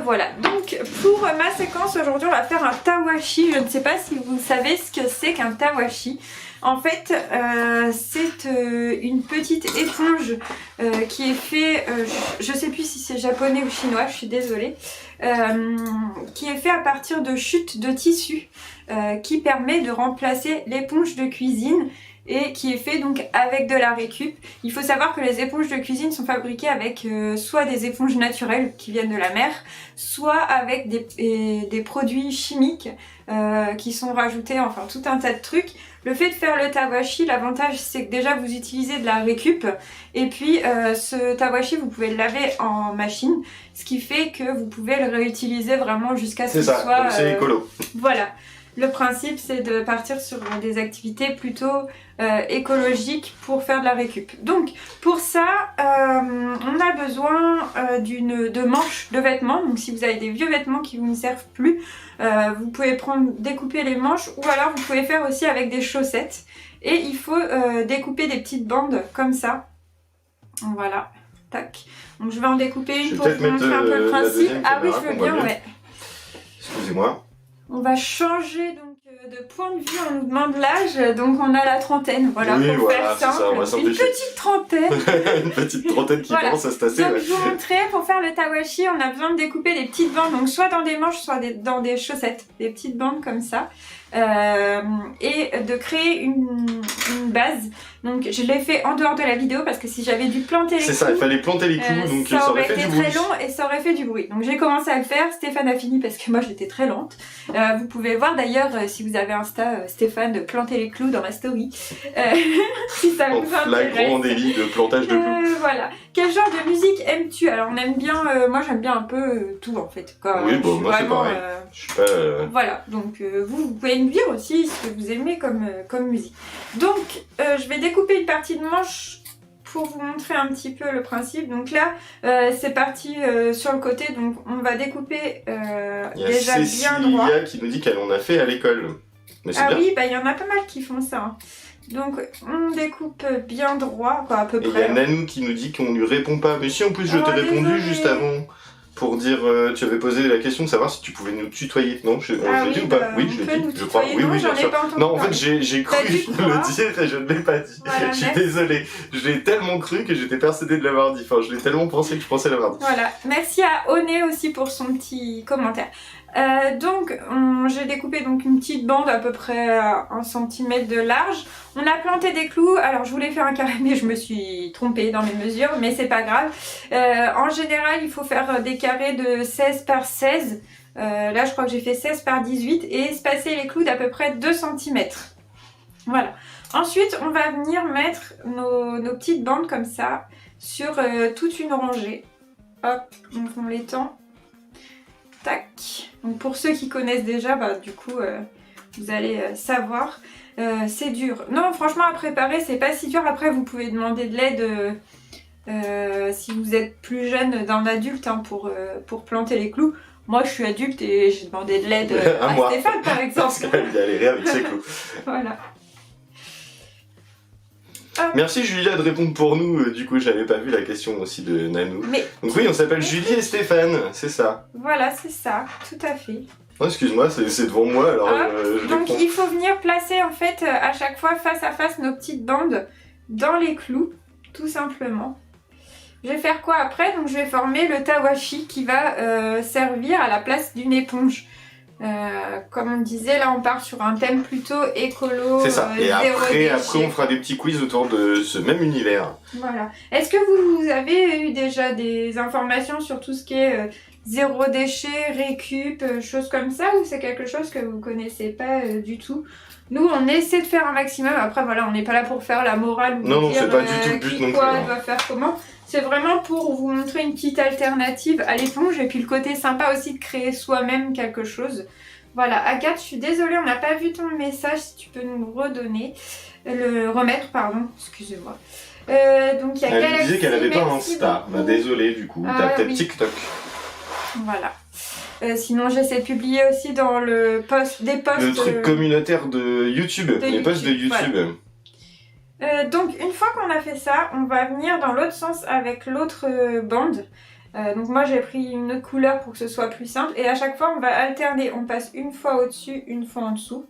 voilà, donc pour ma séquence aujourd'hui on va faire un tawashi. Je ne sais pas si vous savez ce que c'est qu'un tawashi. En fait c'est une petite éponge qui est fait, je sais plus si c'est japonais ou chinois, je suis désolée, qui est fait à partir de chutes de tissu qui permet de remplacer l'éponge de cuisine et qui est fait donc avec de la récup. Il faut savoir que les éponges de cuisine sont fabriquées avec soit des éponges naturelles qui viennent de la mer, soit avec des produits chimiques qui sont rajoutés, enfin tout un tas de trucs. Le fait de faire le tawashi, l'avantage c'est que déjà vous utilisez de la récup et puis ce tawashi vous pouvez le laver en machine, ce qui fait que vous pouvez le réutiliser vraiment jusqu'à ce qu'il soit... C'est ça, c'est écolo. Voilà. Le principe c'est de partir sur des activités plutôt écologiques pour faire de la récup. Donc pour ça on a besoin de manches de vêtements. Donc si vous avez des vieux vêtements qui vous ne servent plus, vous pouvez découper les manches, ou alors vous pouvez faire aussi avec des chaussettes. Et il faut découper des petites bandes comme ça. Voilà, tac. Donc je vais en découper une pour vous montrer un peu le principe. Ah oui, je veux bien, ouais. Excusez-moi. On va changer donc de point de vue, on nous demande l'âge, donc on a la trentaine, voilà, oui, pour voilà, faire simple, ça, une petite trentaine. Une petite trentaine qui commence à se tasser. Donc ouais. je vous montrer, pour faire le tawashi, on a besoin de découper des petites bandes, donc soit dans des manches, soit dans des chaussettes, des petites bandes comme ça, et de créer une base. Donc je l'ai fait en dehors de la vidéo parce que si j'avais dû planter les clous... C'est ça, il fallait planter les clous, donc ça aurait fait été du bruit. très long et ça aurait fait du bruit. Donc j'ai commencé à le faire, Stéphane a fini parce que moi j'étais très lente. Vous pouvez voir d'ailleurs, si vous avez Insta, Stéphane, de planter les clous dans ma story. Si ça vous intéresse. La grande délit de plantage de clous. Voilà. Quel genre de musique aimes-tu? Alors on aime bien, moi j'aime bien un peu tout en fait. Oui, bon, moi c'est pareil. Je suis pas... Voilà, donc vous pouvez me dire aussi ce que vous aimez comme musique. Donc je vais découper une partie de manche pour vous montrer un petit peu le principe. Donc là c'est parti sur le côté, donc on va découper déjà bien droit. Il y a qui nous dit qu'elle en a fait à l'école. Ah bien. Oui, bah il y en a pas mal qui font ça. Hein. Donc on découpe bien droit, quoi, à peu près. Et il y a Nanou qui nous dit qu'on lui répond pas. Mais si, en plus je t'ai répondu juste avant pour dire, tu avais posé la question de savoir si tu pouvais nous tutoyer. Non, je l'ai dit ou pas? Oui, je l'ai dit, je crois. Oui, oui, bien sûr. Non, en fait, j'ai cru le dire et je ne l'ai pas dit. Voilà, je suis désolée. Je l'ai tellement cru que j'étais persuadée de l'avoir dit. Enfin, je l'ai tellement pensé que je pensais l'avoir dit. Voilà. Merci à Oné aussi pour son petit commentaire. Donc j'ai découpé donc une petite bande à peu près 1 cm de large. On a planté des clous. Alors je voulais faire un carré mais je me suis trompée dans mes mesures, mais c'est pas grave. En général il faut faire des carrés de 16 par 16. Là je crois que j'ai fait 16 par 18 et espacer les clous d'à peu près 2 cm. Voilà. Ensuite on va venir mettre nos petites bandes comme ça sur toute une rangée. Hop, donc on l'étend. Tac. Donc pour ceux qui connaissent déjà, bah, du coup vous allez savoir. C'est dur. Non, franchement à préparer c'est pas si dur. Après vous pouvez demander de l'aide si vous êtes plus jeune d'un adulte hein, pour planter les clous. Moi je suis adulte et j'ai demandé de l'aide à Stéphane par exemple. Parce qu'elle galérait avec ses clous. Voilà. Merci Julia de répondre pour nous, du coup j'avais pas vu la question aussi de Nanou. Donc oui, on s'appelle Julie et Stéphane, c'est ça. Voilà, c'est ça, tout à fait. Oh, excuse-moi, c'est devant moi alors donc il faut venir placer en fait à chaque fois face à face nos petites bandes dans les clous, tout simplement. Je vais faire quoi après? Donc je vais former le tawashi qui va servir à la place d'une éponge. Comme on disait, là on part sur un thème plutôt écolo. C'est ça, et après on fera des petits quiz autour de ce même univers. Voilà. Est-ce que vous avez eu déjà des informations sur tout ce qui est zéro déchet, récup, choses comme ça, ou c'est quelque chose que vous connaissez pas du tout? Nous on essaie de faire un maximum, après voilà, on n'est pas là pour faire la morale ou non, dire c'est pas du tout le but non plus. Quoi doit faire comment. C'est vraiment pour vous montrer une petite alternative à l'éponge et puis le côté sympa aussi de créer soi-même quelque chose. Voilà, Agathe, je suis désolée, on n'a pas vu ton message, si tu peux nous remettre, pardon, excusez-moi. Donc il y a Galaxy, elle disait qu'elle avait pas Insta, bah désolée du coup, t'as peut-être TikTok. Voilà. Sinon j'essaie de publier aussi dans des posts... Le truc communautaire de YouTube, les posts de YouTube. Voilà. Donc une fois qu'on a fait ça, on va venir dans l'autre sens avec l'autre bande. Donc moi j'ai pris une autre couleur pour que ce soit plus simple. Et à chaque fois on va alterner, on passe une fois au-dessus, une fois en dessous.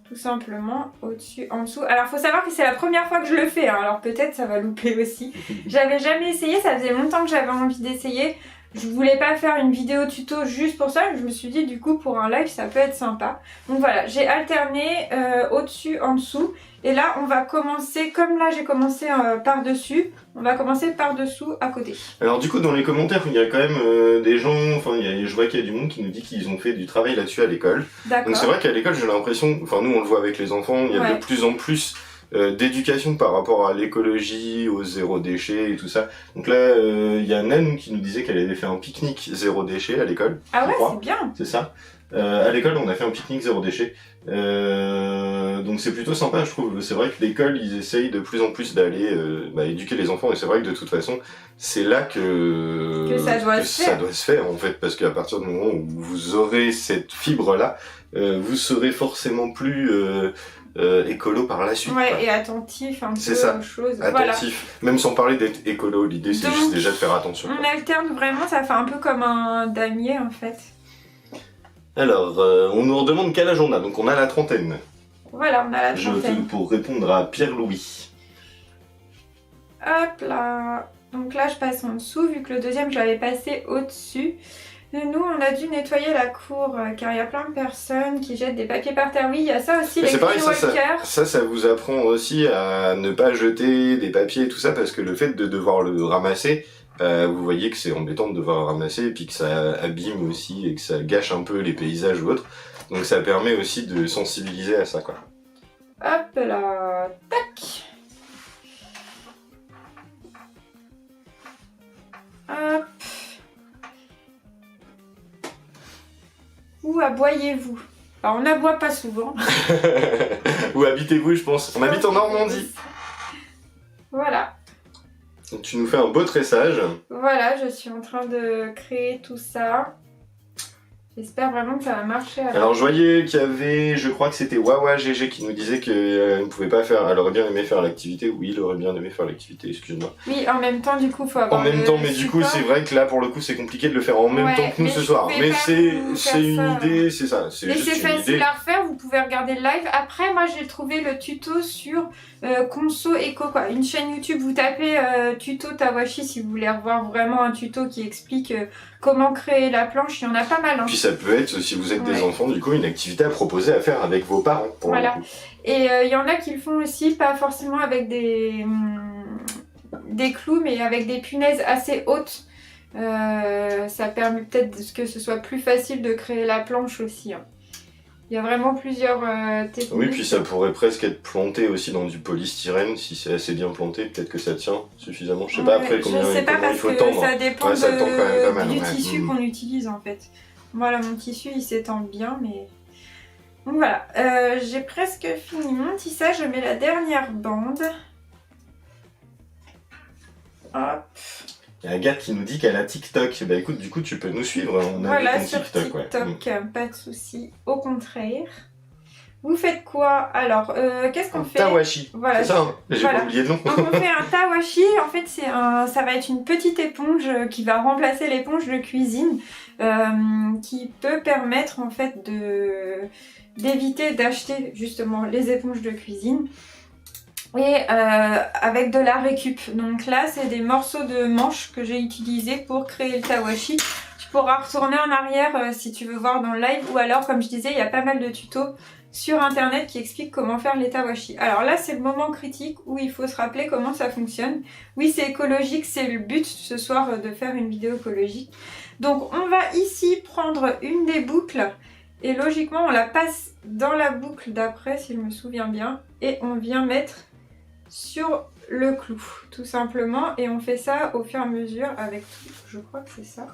Tout simplement, au-dessus, en dessous. Alors faut savoir que c'est la première fois que je le fais, hein. Alors peut-être ça va louper aussi. J'avais jamais essayé, ça faisait longtemps que j'avais envie d'essayer. Je voulais pas faire une vidéo tuto juste pour ça, mais je me suis dit du coup pour un live ça peut être sympa. Donc voilà, j'ai alterné au-dessus, en dessous. Et là on va commencer, comme là j'ai commencé par-dessus, on va commencer par-dessous à côté. Alors du coup dans les commentaires il y a quand même des gens, enfin je vois qu'il y a du monde qui nous dit qu'ils ont fait du travail là-dessus à l'école. Donc c'est vrai qu'à l'école j'ai l'impression, enfin nous on le voit avec les enfants, il y a de plus en plus d'éducation par rapport à l'écologie, au zéro déchet et tout ça. Donc là il y a Nan qui nous disait qu'elle avait fait un pique-nique zéro déchet à l'école. Ah ouais, c'est bien. C'est ça. À l'école on a fait un pique-nique zéro déchet. Donc c'est plutôt sympa je trouve. C'est vrai que l'école ils essayent de plus en plus d'aller éduquer les enfants et c'est vrai que de toute façon c'est là que ça doit se faire en fait, parce qu'à partir du moment où vous aurez cette fibre là, vous serez forcément plus écolo par la suite. Ouais, quoi. Et attentif un peu aux choses. Attentif, voilà. Même sans parler d'être écolo, l'idée c'est juste déjà de faire attention. On alterne vraiment, ça fait un peu comme un damier en fait. Alors, on nous redemande quel âge on a, donc on a la trentaine. Voilà, on a la trentaine. Pour répondre à Pierre-Louis. Hop là. Donc là je passe en dessous, vu que le deuxième je l'avais passé au-dessus. Nous on a dû nettoyer la cour car il y a plein de personnes qui jettent des papiers par terre. Oui, il y a ça aussi, les greenwalkers. Ça vous apprend aussi à ne pas jeter des papiers et tout ça, parce que le fait de devoir le ramasser, vous voyez que c'est embêtant de devoir le ramasser et puis que ça abîme aussi et que ça gâche un peu les paysages ou autre. Donc ça permet aussi de sensibiliser à ça quoi. Hop là, tac. Hop. Où aboyez-vous? Alors on n'aboie pas souvent. Où habitez-vous je pense? On habite en Normandie. Voilà. Donc, tu nous fais un beau tressage. Voilà, je suis en train de créer tout ça. J'espère vraiment que ça va marcher. Alors je voyais qu'il y avait, je crois que c'était Wawa GG qui nous disait qu'elle ne pouvait pas faire, elle aurait bien aimé faire l'activité. Oui, il aurait bien aimé faire l'activité, excuse-moi. Oui, en même temps du coup faut avoir en même temps, mais du coup c'est vrai que là pour le coup c'est compliqué de le faire en même temps que nous ce soir. Mais c'est une idée, c'est ça. Mais c'est facile à refaire, vous pouvez regarder le live. Après moi j'ai trouvé le tuto sur Conso Eco quoi. Une chaîne YouTube, vous tapez tuto Tawashi si vous voulez revoir vraiment un tuto qui explique comment créer la planche, il y en a pas mal. Hein. Puis ça peut être, si vous êtes des enfants, du coup, une activité à proposer à faire avec vos parents. Voilà. Et il y en a qui le font aussi, pas forcément avec des clous, mais avec des punaises assez hautes. Ça permet peut-être que ce soit plus facile de créer la planche aussi. Hein. Il y a vraiment plusieurs techniques. Oui, puis ça pourrait presque être planté aussi dans du polystyrène, si c'est assez bien planté, peut-être que ça tient suffisamment. Je sais pas après combien il faut tendre. Ça dépend du tissu qu'on utilise en fait. Voilà, mon tissu il s'étend bien, mais... Donc voilà, j'ai presque fini mon tissage, je mets la dernière bande. Hop. Il y a Agathe qui nous dit qu'elle a TikTok. Bah écoute, du coup, tu peux nous suivre. On a voilà, ton sur TikTok, pas de souci. Au contraire. Vous faites quoi? Alors, qu'est-ce qu'on fait? Tawashi. Voilà, c'est ça, hein. J'ai pas oublié le nom. Donc on fait un tawashi. En fait, ça va être une petite éponge qui va remplacer l'éponge de cuisine, qui peut permettre en fait d'éviter d'acheter justement les éponges de cuisine. Et avec de la récup. Donc là c'est des morceaux de manche que j'ai utilisés pour créer le tawashi. Tu pourras retourner en arrière si tu veux voir dans le live, ou alors comme je disais il y a pas mal de tutos sur internet qui expliquent comment faire les tawashi. Alors là c'est le moment critique où il faut se rappeler comment ça fonctionne. Oui, c'est écologique, c'est le but ce soir de faire une vidéo écologique. Donc on va ici prendre une des boucles et logiquement on la passe dans la boucle d'après si je me souviens bien, et on vient mettre sur le clou tout simplement, et on fait ça au fur et à mesure avec tout. Je crois que c'est ça.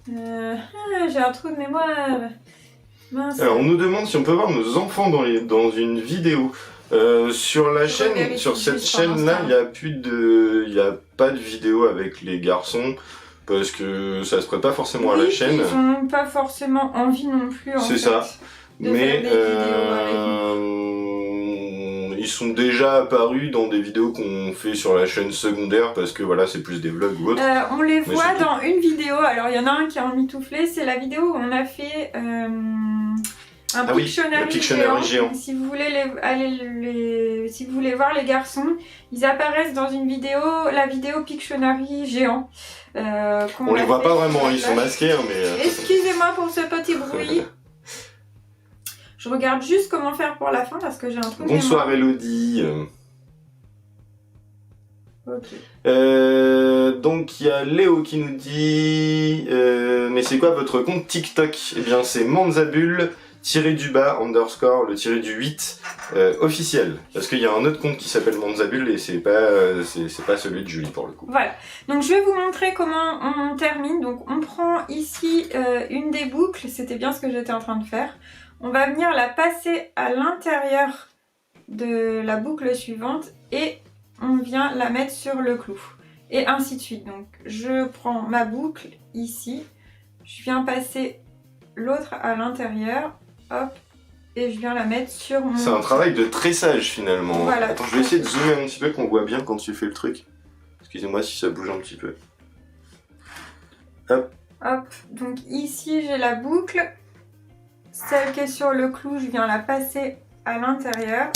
J'ai un trou de mémoire. Mince. Alors on nous demande si on peut voir nos enfants dans une vidéo. Sur la chaîne, sur cette chaîne là, il y a pas de vidéo avec les garçons parce que ça se prête pas forcément à la chaîne. Ils ont pas forcément envie non plus. C'est ça. Mais ils sont déjà apparus dans des vidéos qu'on fait sur la chaîne secondaire parce que voilà, c'est plus des vlogs ou autre. On les voit dans une vidéo. Alors il y en a un qui est emmitouflé, c'est la vidéo où on a fait un Pictionary géant. Donc, si vous voulez si vous voulez voir les garçons, ils apparaissent dans une vidéo, la vidéo Pictionary géant. On les voit pas vraiment, ils sont masqués, hein, mais... Excusez-moi pour ce petit bruit. Je regarde juste comment faire pour la fin parce que j'ai un truc. Bonsoir Elodie. Ok. Donc il y a Léo qui nous dit mais c'est quoi votre compte TikTok? Eh bien c'est Manzabul __ underscore le tiré du 8 officiel, parce qu'il y a un autre compte qui s'appelle Manzabul et c'est pas celui de Julie pour le coup. Voilà, donc je vais vous montrer comment on termine. Donc on prend ici une des boucles, c'était bien ce que j'étais en train de faire. On va venir la passer à l'intérieur de la boucle suivante et on vient la mettre sur le clou. Et ainsi de suite. Donc je prends ma boucle ici, je viens passer l'autre à l'intérieur, hop, et je viens la mettre sur mon... C'est un travail de tressage finalement. Voilà. Attends, je vais essayer de zoomer un petit peu qu'on voit bien quand tu fais le truc. Excusez-moi si ça bouge un petit peu. Hop. Hop, donc ici j'ai la boucle. Celle qui est sur le clou, je viens la passer à l'intérieur.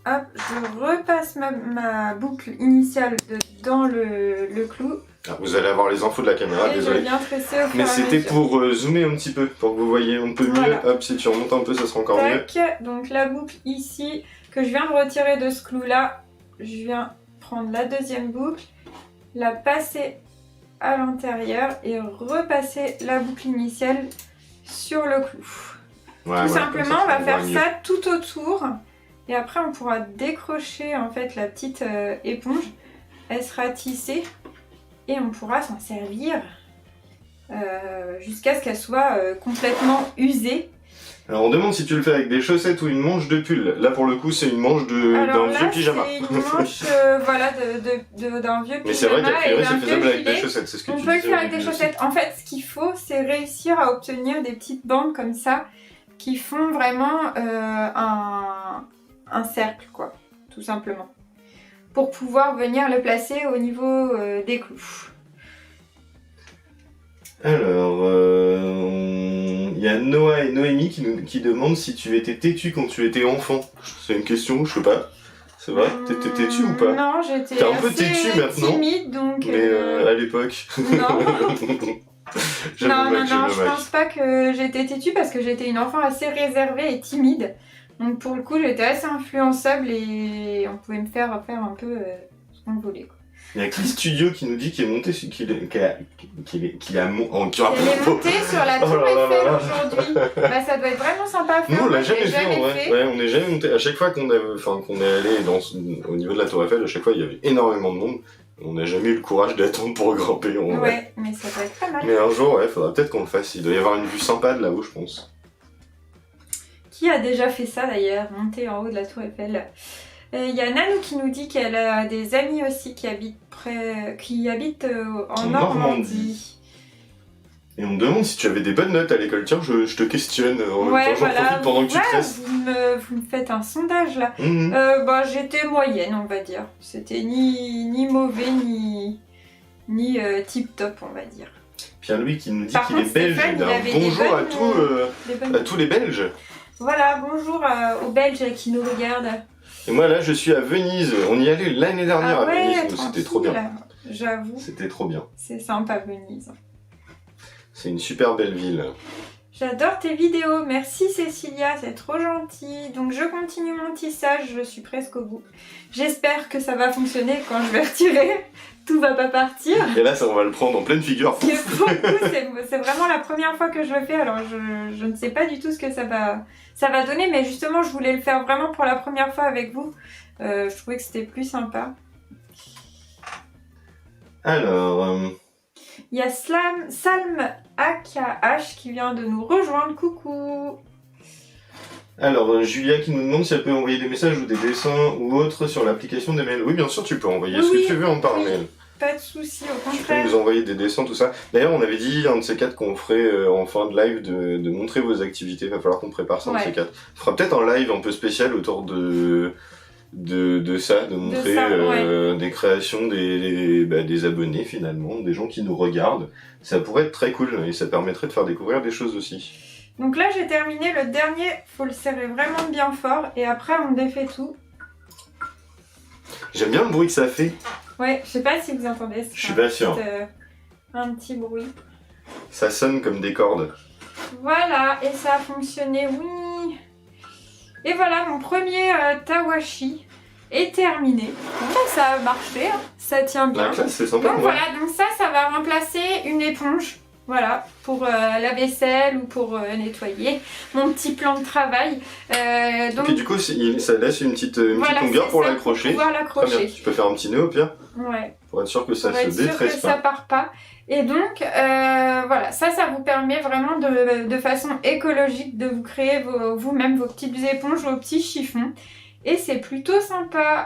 Hop, je repasse ma boucle initiale dans le clou. Alors, vous allez avoir les infos de la caméra, et désolé. Je viens tresser au fur et mais à c'était mesure. pour zoomer un petit peu, pour que vous voyez un peu mieux. Hop, si tu remontes un peu, ça sera encore mieux. Donc la boucle ici, que je viens de retirer de ce clou-là, je viens prendre la deuxième boucle, la passer à l'intérieur et repasser la boucle initiale sur le clou. Tout simplement, on va faire ça tout autour. Et après, on pourra décrocher en fait la petite éponge. Elle sera tissée et on pourra s'en servir jusqu'à ce qu'elle soit complètement usée. Alors on demande si tu le fais avec des chaussettes ou une manche de pull. Là pour le coup c'est une manche d'un vieux pyjama. C'est une manche voilà, d'un vieux pyjama. Mais c'est vrai qu'a priori c'est faisable avec des chaussettes, c'est ce que tu disais. On peut le faire avec des chaussettes. En fait ce qu'il faut c'est réussir à obtenir des petites bandes comme ça qui font vraiment un cercle quoi, tout simplement. Pour pouvoir venir le placer au niveau des clous. Alors, il y a Noah et Noémie qui demandent si tu étais têtu quand tu étais enfant. C'est une question, je sais pas. C'est vrai? T'étais têtu ou pas? Non, j'étais un peu têtu maintenant. Timide, donc... Mais à l'époque... Non. Non, je pense pas que j'étais têtu parce que j'étais une enfant assez réservée et timide. Donc pour le coup, j'étais assez influençable et on pouvait me faire un peu ce qu'on voulait, quoi. Il y a Cli Studio qui nous dit qu'il est monté sur la tour Eiffel aujourd'hui. Bah ça doit être vraiment sympa à faire. Nous on l'a jamais fait en vrai. Ouais, on n'est jamais monté. À chaque fois qu'on est allé au niveau de la tour Eiffel, à chaque fois il y avait énormément de monde. On n'a jamais eu le courage d'attendre pour grimper en vrai. Ouais, mais ça doit être pas mal. Mais un jour, ouais, faudra peut-être qu'on le fasse. Il doit y avoir une vue sympa de là-haut, je pense. Qui a déjà fait ça d'ailleurs, monter en haut de la tour Eiffel? Il y a Nanou qui nous dit qu'elle a des amis aussi qui habitent en Normandie. Et on me demande si tu avais des bonnes notes à l'école. Tiens, je te questionne. En même temps, j'en profite pendant que tu tresses. Vous me faites un sondage là. J'étais moyenne, on va dire. C'était ni mauvais, ni tip-top, on va dire. Pierre-Louis qui nous dit qu'il est belge. Bonjour à tous les Belges. Voilà, bonjour aux Belges qui nous regardent. Et moi là je suis à Venise, on y allait l'année dernière à Venise, c'était trop bien. J'avoue. C'était trop bien. C'est sympa Venise. C'est une super belle ville. J'adore tes vidéos, merci Cécilia, c'est trop gentil. Donc je continue mon tissage, je suis presque au bout. J'espère que ça va fonctionner quand je vais retirer. Tout va pas partir. Et là ça on va le prendre en pleine figure. C'est vraiment la première fois que je le fais, alors je ne sais pas du tout ce que ça va donner, mais justement je voulais le faire vraiment pour la première fois avec vous. Je trouvais que c'était plus sympa. Alors... Il y a Salm AKH qui vient de nous rejoindre, coucou. Alors, Julia qui nous demande si elle peut envoyer des messages ou des dessins ou autres sur l'application des mails. Oui, bien sûr, tu peux envoyer ce que tu veux par mail. pas de soucis, au Tu peux contraire. nous envoyer des dessins, tout ça. D'ailleurs, on avait dit, un de ces quatre, qu'on ferait en fin de live de montrer vos activités. Il va falloir qu'on prépare ça, un de ces quatre. On fera peut-être un live un peu spécial autour de ça, de montrer des créations des abonnés, finalement, des gens qui nous regardent. Ça pourrait être très cool et ça permettrait de faire découvrir des choses aussi. Donc là, j'ai terminé le dernier. Faut le serrer vraiment bien fort et après, on défait tout. J'aime bien le bruit que ça fait. Ouais, je sais pas si vous entendez. Je suis pas sûr. Un petit bruit. Ça sonne comme des cordes. Voilà, et ça a fonctionné, oui. Et voilà, mon premier tawashi est terminé. Bon, ça a marché, hein. Ça tient bien. La classe, c'est sympa. Donc voilà, donc ça va remplacer une éponge. Voilà, pour la vaisselle ou pour nettoyer mon petit plan de travail. Donc... Et puis du coup, ça laisse une petite longueur pour l'accrocher. Pour pouvoir l'accrocher. Tu peux faire un petit nœud au pire. Ouais. Pour être sûr que ça se détresse pas. Ça part pas. Et donc, voilà, ça vous permet vraiment de façon écologique de vous créer vous-même vos petites éponges, vos petits chiffons. Et c'est plutôt sympa.